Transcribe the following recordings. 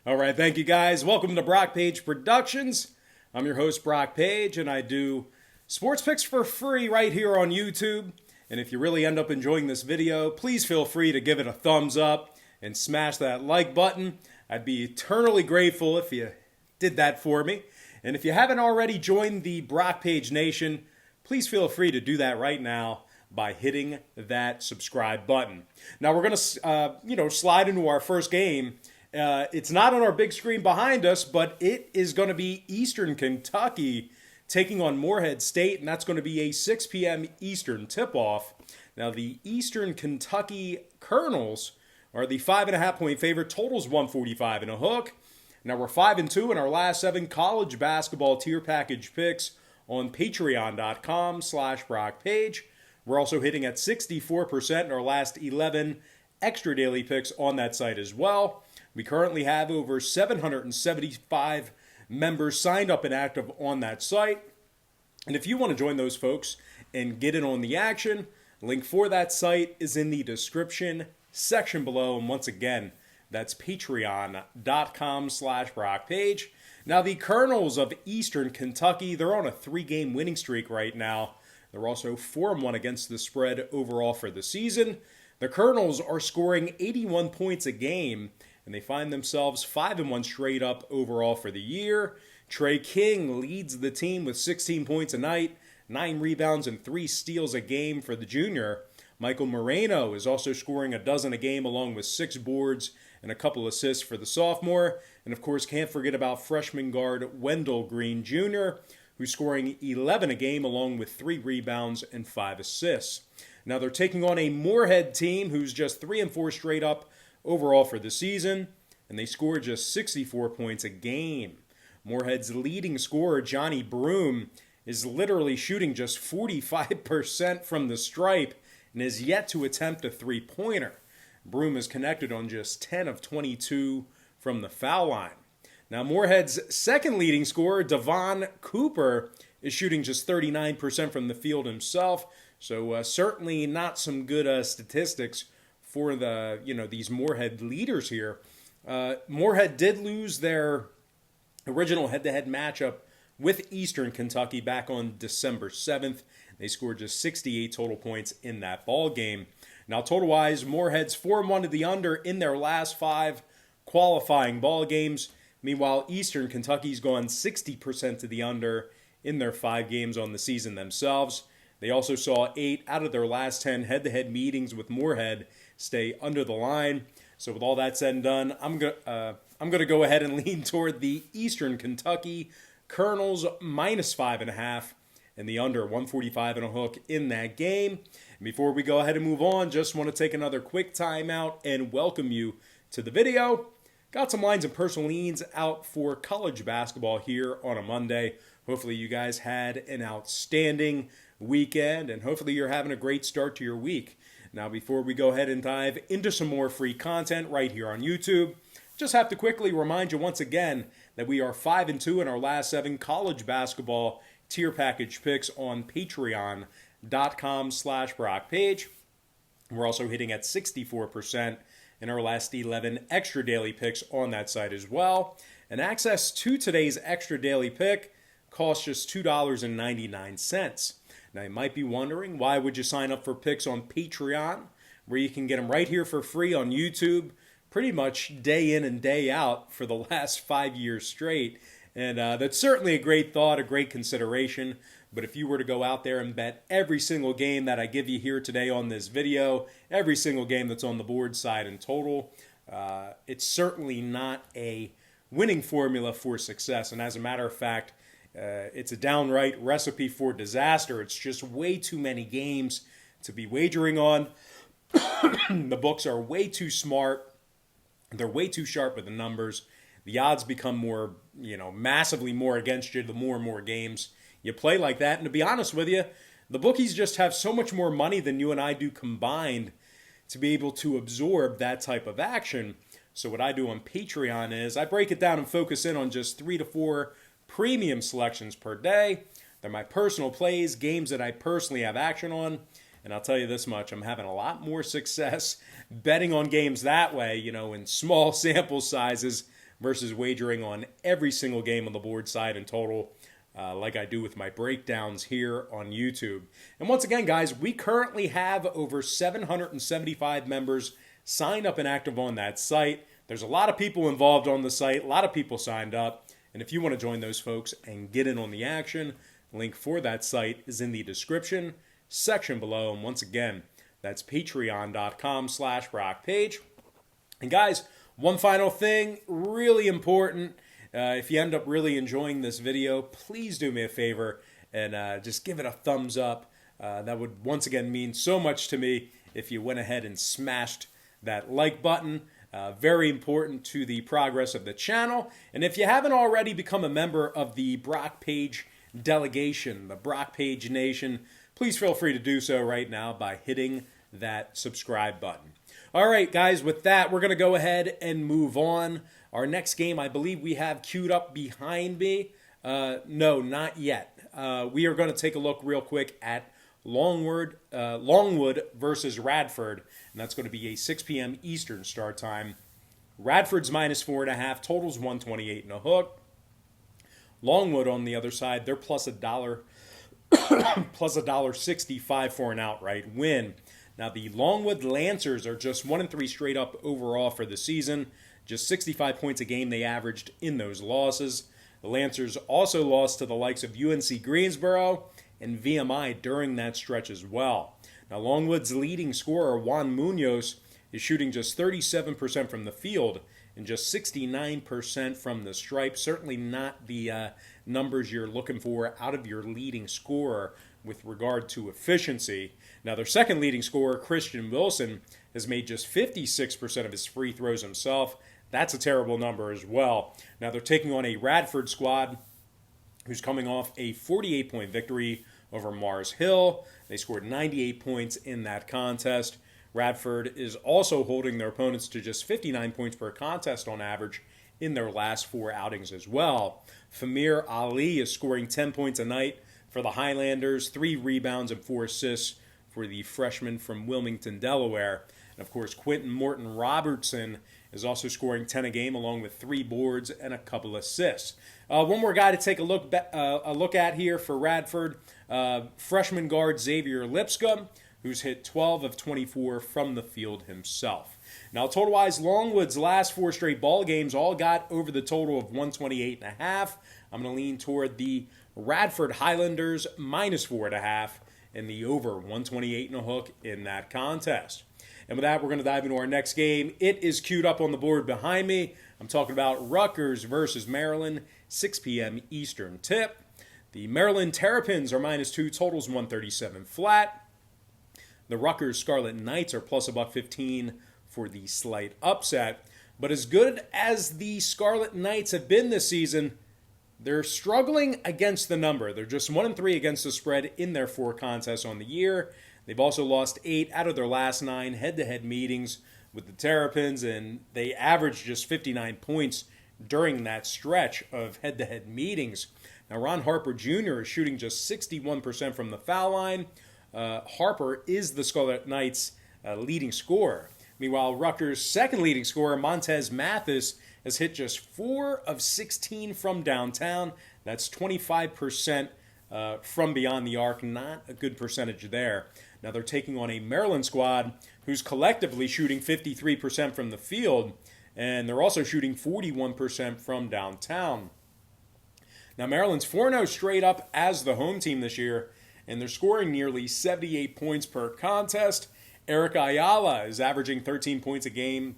All right, thank you guys. Welcome to Brock Page Productions. I'm your host, Brock Page, and I do sports picks for free right here on YouTube. And if you really end up enjoying this video, please feel free to give it a thumbs up and smash that like button. I'd be eternally grateful if you did that for me. And if you haven't already joined the Brock Page Nation, please feel free to do that right now by hitting that subscribe button. Now we're going to, slide into our first game. It's not on our big screen behind us, but it is going to be Eastern Kentucky taking on Morehead State, and that's going to be a 6 p.m. Eastern tip-off. Now, the Eastern Kentucky Colonels are the 5.5-point favorite. Total's 145 and a hook. Now, we're 5-2 in our last 7 college basketball tier package picks on patreon.com/BrockPage. We're also hitting at 64% in our last 11 extra daily picks on that site as well. We currently have over 775 members signed up and active on that site. And if you want to join those folks and get in on the action, link for that site is in the description section below. And once again, that's patreon.com/BrockPage. Now, the Colonels of Eastern Kentucky, they're on a 3-game winning streak right now. They're also 4-1 against the spread overall for the season. The Colonels are scoring 81 points a game, and they find themselves 5-1 straight up overall for the year. Trey King leads the team with 16 points a night, 9 rebounds, and 3 steals a game for the junior. Michael Moreno is also scoring a dozen a game along with 6 boards and a couple assists for the sophomore. And of course, can't forget about freshman guard Wendell Green Jr., who's scoring 11 a game along with 3 rebounds and 5 assists. Now they're taking on a Morehead team who's just 3-4 straight up overall for the season, and they score just 64 points a game. Morehead's leading scorer, Johnny Broome, is literally shooting just 45% from the stripe and has yet to attempt a three-pointer. Broome is connected on just 10 of 22 from the foul line. Now, Morehead's second leading scorer, Devon Cooper, is shooting just 39% from the field himself, so certainly not some good statistics for these Morehead leaders here. Morehead did lose their original head-to-head matchup with Eastern Kentucky back on December 7th. They scored just 68 total points in that ball game. Now, total-wise, Morehead's 4-1 to the under in their last 5 qualifying ball games. Meanwhile, Eastern Kentucky's gone 60% to the under in their 5 games on the season themselves. They also saw 8 out of their last 10 head-to-head meetings with Morehead stay under the line. So with all that said and done, I'm going to go ahead and lean toward the Eastern Kentucky Colonels -5.5 and the under 145 and a hook in that game. And before we go ahead and move on, just want to take another quick timeout and welcome you to the video. Got some lines and personal leans out for college basketball here on a Monday. Hopefully you guys had an outstanding weekend, and hopefully you're having a great start to your week. Now, before we go ahead and dive into some more free content right here on YouTube, just have to quickly remind you once again that we are 5-2 in our last 7 college basketball tier package picks on patreon.com/BrockPage. We're also hitting at 64% in our last 11 extra daily picks on that site as well. And access to today's extra daily pick costs just $2.99. Now, you might be wondering, why would you sign up for picks on Patreon, where you can get them right here for free on YouTube, pretty much day in and day out for the last 5 years straight? And that's certainly a great thought, a great consideration. But if you were to go out there and bet every single game that I give you here today on this video, every single game that's on the board side in total, it's certainly not a winning formula for success. And as a matter of fact, it's a downright recipe for disaster. It's just way too many games to be wagering on. The books are way too smart. They're way too sharp with the numbers. The odds become more, massively more against you the more and more games you play like that. And to be honest with you, the bookies just have so much more money than you and I do combined to be able to absorb that type of action. So what I do on Patreon is I break it down and focus in on just 3 to 4 premium selections per day. They're my personal plays, games that I personally have action on. And I'll tell you this much, I'm having a lot more success betting on games that way, in small sample sizes versus wagering on every single game on the board side and total, like I do with my breakdowns here on YouTube. And once again, guys, we currently have over 775 members signed up and active on that site. There's a lot of people involved on the site, a lot of people signed up. And if you want to join those folks and get in on the action, the link for that site is in the description section below. And once again, that's patreon.com/BrockPage. And guys, one final thing, really important. If you end up really enjoying this video, please do me a favor and just give it a thumbs up. That would once again mean so much to me if you went ahead and smashed that like button. Very important to the progress of the channel. And if you haven't already become a member of the Brock Page delegation, the Brock Page Nation, please feel free to do so right now by hitting that subscribe button. All right, guys, with that, we're going to go ahead and move on. Our next game, I believe we have queued up behind me. No, not yet. We are going to take a look real quick at Longwood versus Radford, and that's going to be a 6 p.m. Eastern start time. Radford's -4.5, totals 128 and a hook. Longwood on the other side, they're plus $1.65 for an outright win. Now the Longwood Lancers are just 1-3 straight up overall for the season. Just 65 points a game they averaged in those losses. The Lancers also lost to the likes of UNC Greensboro and VMI during that stretch as well. Now Longwood's leading scorer, Juan Munoz, is shooting just 37% from the field and just 69% from the stripe. Certainly not the numbers you're looking for out of your leading scorer with regard to efficiency. Now their second leading scorer, Christian Wilson, has made just 56% of his free throws himself. That's a terrible number as well. Now they're taking on a Radford squad who's coming off a 48-point victory over Mars Hill. They scored 98 points in that contest. Radford is also holding their opponents to just 59 points per contest on average in their last 4 outings as well. Famir Ali is scoring 10 points a night for the Highlanders, 3 rebounds and 4 assists for the freshman from Wilmington, Delaware. And of course, Quentin Morton Robertson is also scoring 10 a game along with 3 boards and a couple assists. One more guy to take a look at here for Radford, freshman guard Xavier Lipscomb, who's hit 12 of 24 from the field himself. Now, total-wise, Longwood's last 4 straight ball games all got over the total of 128.5. I'm going to lean toward the Radford Highlanders -4.5 and the over 128 and a hook in that contest. And with that, we're going to dive into our next game. It is queued up on the board behind me. I'm talking about Rutgers versus Maryland, 6 p.m. Eastern tip. The Maryland Terrapins are -2, totals 137 flat. The Rutgers Scarlet Knights are plus $1.15 for the slight upset. But as good as the Scarlet Knights have been this season, they're struggling against the number. They're just 1-3 against the spread in their 4 contests on the year. They've also lost 8 out of their last 9 head-to-head meetings with the Terrapins, and they averaged just 59 points during that stretch of head-to-head meetings. Now, Ron Harper Jr. is shooting just 61% from the foul line. Harper is the Scarlet Knights' leading scorer. Meanwhile, Rutgers' second leading scorer, Montez Mathis, has hit just 4 of 16 from downtown. That's 25% from beyond the arc. Not a good percentage there. Now they're taking on a Maryland squad who's collectively shooting 53% from the field, and they're also shooting 41% from downtown. Now Maryland's 4-0 straight up as the home team this year, and they're scoring nearly 78 points per contest. Eric Ayala is averaging 13 points a game,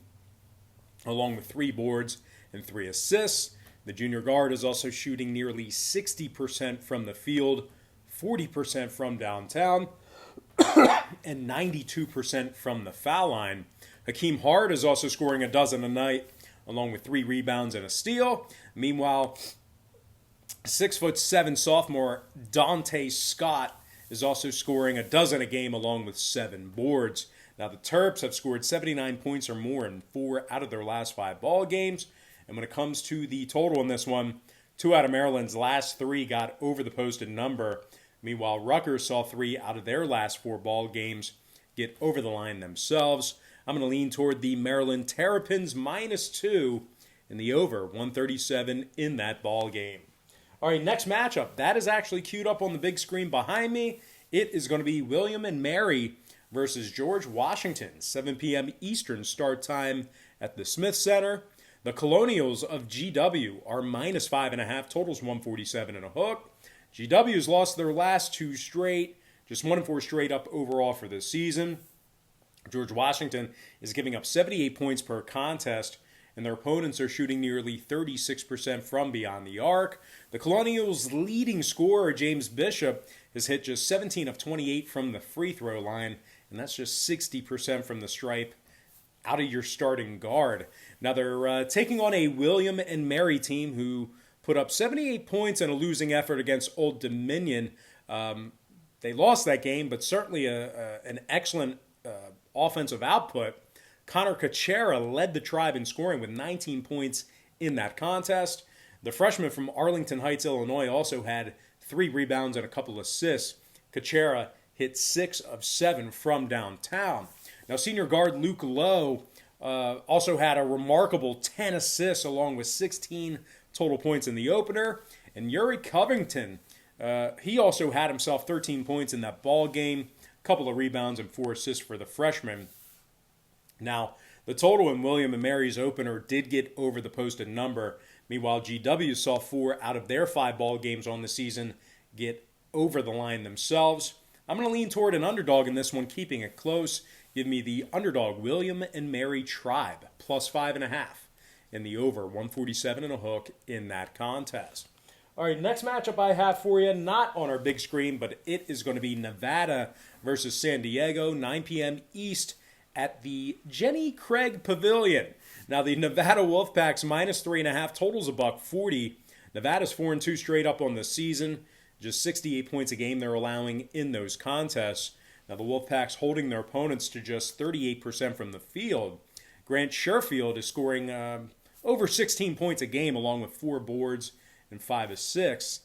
along with 3 boards and 3 assists. The junior guard is also shooting nearly 60% from the field, 40% from downtown, and 92% from the foul line. Hakeem Hart is also scoring a dozen a night, along with 3 rebounds and a steal. Meanwhile, 6'7" sophomore Dante Scott is also scoring a dozen a game, along with 7 boards. Now, the Terps have scored 79 points or more in 4 out of their last 5 ball games. And when it comes to the total in this one, 2 out of Maryland's last 3 got over the posted number. Meanwhile, Rutgers saw 3 out of their last 4 ball games get over the line themselves. I'm going to lean toward the Maryland Terrapins -2 in the over, 137 in that ball game. All right, next matchup. That is actually queued up on the big screen behind me. It is going to be William and Mary versus George Washington, 7 p.m. Eastern start time at the Smith Center. The Colonials of GW are minus 5.5, totals 147 and a hook. GW's lost their last two straight, just 1-4 straight up overall for this season. George Washington is giving up 78 points per contest, and their opponents are shooting nearly 36% from beyond the arc. The Colonials' leading scorer, James Bishop, has hit just 17 of 28 from the free throw line, and that's just 60% from the stripe out of your starting guard. Now they're taking on a William and Mary team who put up 78 points in a losing effort against Old Dominion. They lost that game, but certainly an excellent offensive output. Connor Kuchera led the Tribe in scoring with 19 points in that contest. The freshman from Arlington Heights, Illinois, also had 3 rebounds and a couple assists. Kuchera hit 6 of 7 from downtown. Now, senior guard Luke Lowe also had a remarkable 10 assists along with 16 total points in the opener. And Yuri Covington, he also had himself 13 points in that ball game, a couple of rebounds and 4 assists for the freshman. Now, the total in William & Mary's opener did get over the posted number. Meanwhile, GW saw 4 out of their 5 ball games on the season get over the line themselves. I'm going to lean toward an underdog in this one, keeping it close. Give me the underdog William & Mary Tribe, plus 5.5 in the over, 147 and a hook in that contest. All right, next matchup I have for you, not on our big screen, but it is going to be Nevada versus San Diego, 9 p.m. East at the Jenny Craig Pavilion. Now, the Nevada Wolfpack's minus 3.5, totals $140. Nevada's 4-2 straight up on the season, just 68 points a game they're allowing in those contests. Now, the Wolfpack's holding their opponents to just 38% from the field. Grant Sherfield is scoring over 16 points a game, along with 4 boards and 5 assists.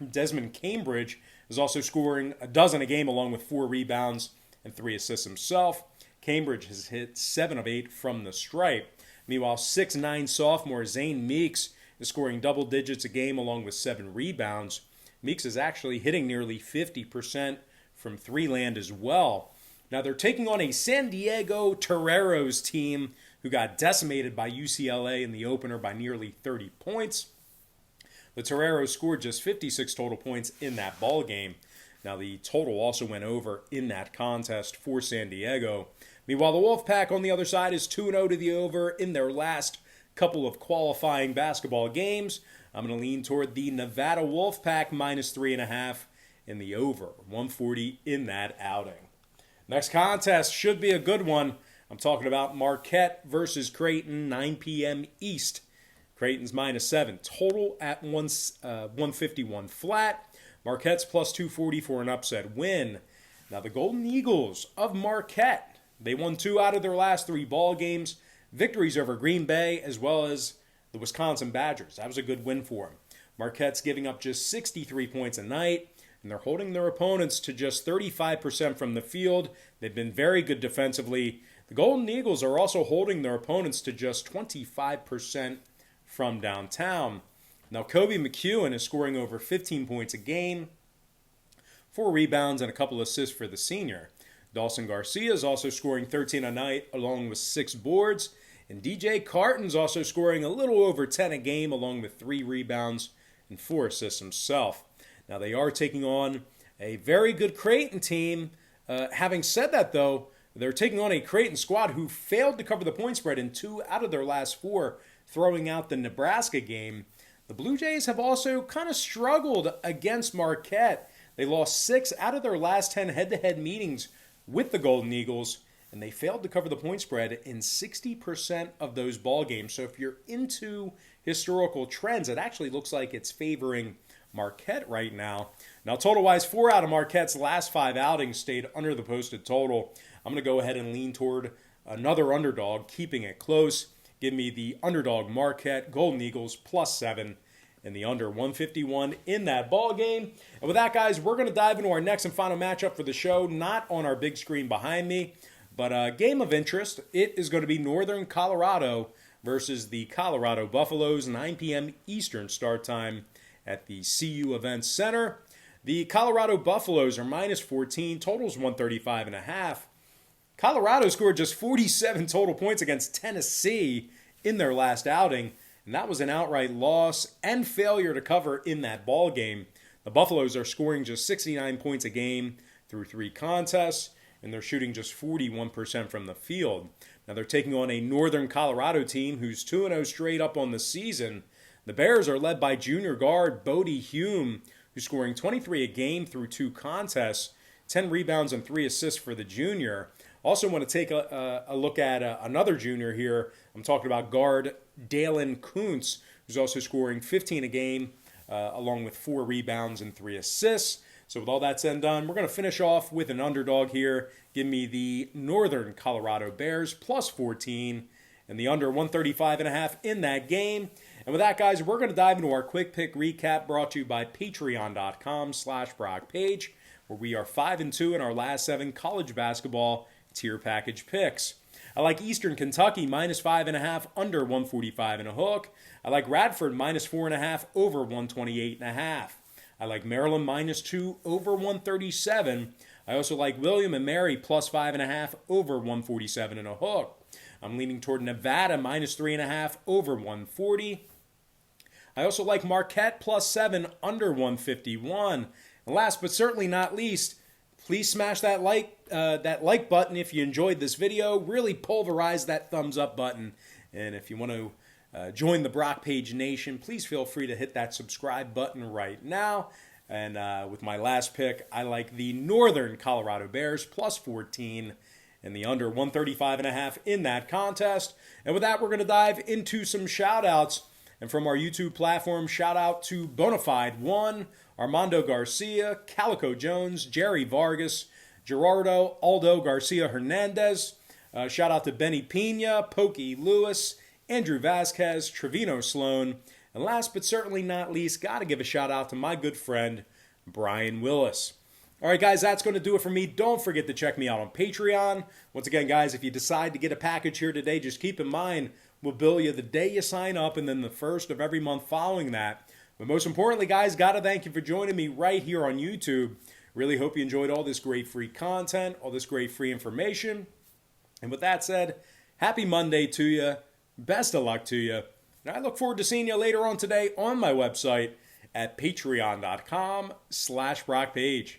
Desmond Cambridge is also scoring a dozen a game, along with 4 rebounds and 3 assists himself. Cambridge has hit 7 of 8 from the stripe. Meanwhile, 6'9" sophomore Zane Meeks is scoring double digits a game along with 7 rebounds. Meeks is actually hitting nearly 50% from 3 land as well. Now they're taking on a San Diego Toreros team who got decimated by UCLA in the opener by nearly 30 points. The Toreros scored just 56 total points in that ball game. Now, the total also went over in that contest for San Diego. Meanwhile, the Wolfpack on the other side is 2-0 to the over in their last couple of qualifying basketball games. I'm going to lean toward the Nevada Wolfpack minus 3.5 in the over, 140 in that outing. Next contest should be a good one. I'm talking about Marquette versus Creighton, 9 p.m. East. Creighton's minus 7, total at 151 flat. Marquette's plus 240 for an upset win. Now, the Golden Eagles of Marquette, they won 2 out of their last 3 ball games. Victories over Green Bay as well as the Wisconsin Badgers. That was a good win for them. Marquette's giving up just 63 points a night, and they're holding their opponents to just 35% from the field. They've been very good defensively. The Golden Eagles are also holding their opponents to just 25% from downtown. Now, Kobe McEwen is scoring over 15 points a game, 4 rebounds, and a couple assists for the senior. Dawson Garcia is also scoring 13 a night, along with 6 boards. And DJ Carton's also scoring a little over 10 a game, along with 3 rebounds and 4 assists himself. Now, they are taking on a very good Creighton team. Having said that, though, they're taking on a Creighton squad who failed to cover the point spread in 2 out of their last 4, throwing out the Nebraska game. The Blue Jays have also kind of struggled against Marquette. They lost 6 out of their last 10 head-to-head meetings with the Golden Eagles, and they failed to cover the point spread in 60% of those ball games. So if you're into historical trends, it actually looks like it's favoring Marquette right now. Now, total-wise, 4 out of Marquette's last 5 outings stayed under the posted total. I'm going to go ahead and lean toward another underdog, keeping it close. Give me the underdog Marquette Golden Eagles plus 7 and the under 151 in that ball game. And with that, guys, we're going to dive into our next and final matchup for the show, not on our big screen behind me, but a game of interest. It is going to be Northern Colorado versus the Colorado Buffaloes, 9 p.m. Eastern start time at the CU Events Center. The Colorado Buffaloes are minus 14, totals 135.5. Colorado scored just 47 total points against Tennessee in their last outing, and that was an outright loss and failure to cover in that ball game. The Buffaloes are scoring just 69 points a game through 3 contests, and they're shooting just 41% from the field. Now they're taking on a Northern Colorado team who's 2-0 straight up on the season. The Bears are led by junior guard Bodie Hume, who's scoring 23 a game through 2 contests, 10 rebounds and 3 assists for the junior. Also want to take a look at another junior here. I'm talking about guard Dalen Kuntz, who's also scoring 15 a game, along with 4 rebounds and 3 assists. So with all that said and done, we're going to finish off with an underdog here. Give me the Northern Colorado Bears plus 14 and the under 135.5 in that game. And with that, guys, we're going to dive into our quick pick recap brought to you by patreon.com/BrockPage, where we are 5-2 in our last 7 college basketball tier package picks. I like Eastern Kentucky minus 5.5 under 145 and a hook. I like Radford minus 4.5 over 128.5. I like Maryland minus 2 over 137. I also like William and Mary plus 5.5 over 147 and a hook. I'm leaning toward Nevada minus 3.5 over 140. I also like Marquette plus 7 under 151. And last but certainly not least, please smash that like button if you enjoyed this video. Really pulverize that thumbs up button. And if you want to join the Brock Page Nation, please feel free to hit that subscribe button right now. And with my last pick, I like the Northern Colorado Bears plus 14 and the under 135.5 in that contest. And with that, we're going to dive into some shout-outs. And from our YouTube platform, shout out to Bonafide One, Armando Garcia, Calico Jones, Jerry Vargas, Gerardo Aldo Garcia Hernandez. Shout out to Benny Pena, Pokey Lewis, Andrew Vasquez, Trevino Sloan. And last but certainly not least, got to give a shout out to my good friend, Brian Willis. All right, guys, that's going to do it for me. Don't forget to check me out on Patreon. Once again, guys, if you decide to get a package here today, just keep in mind, we'll bill you the day you sign up and then the first of every month following that. But most importantly, guys, got to thank you for joining me right here on YouTube. Really hope you enjoyed all this great free content, all this great free information. And with that said, happy Monday to you. Best of luck to you. And I look forward to seeing you later on today on my website at patreon.com/BrockPage.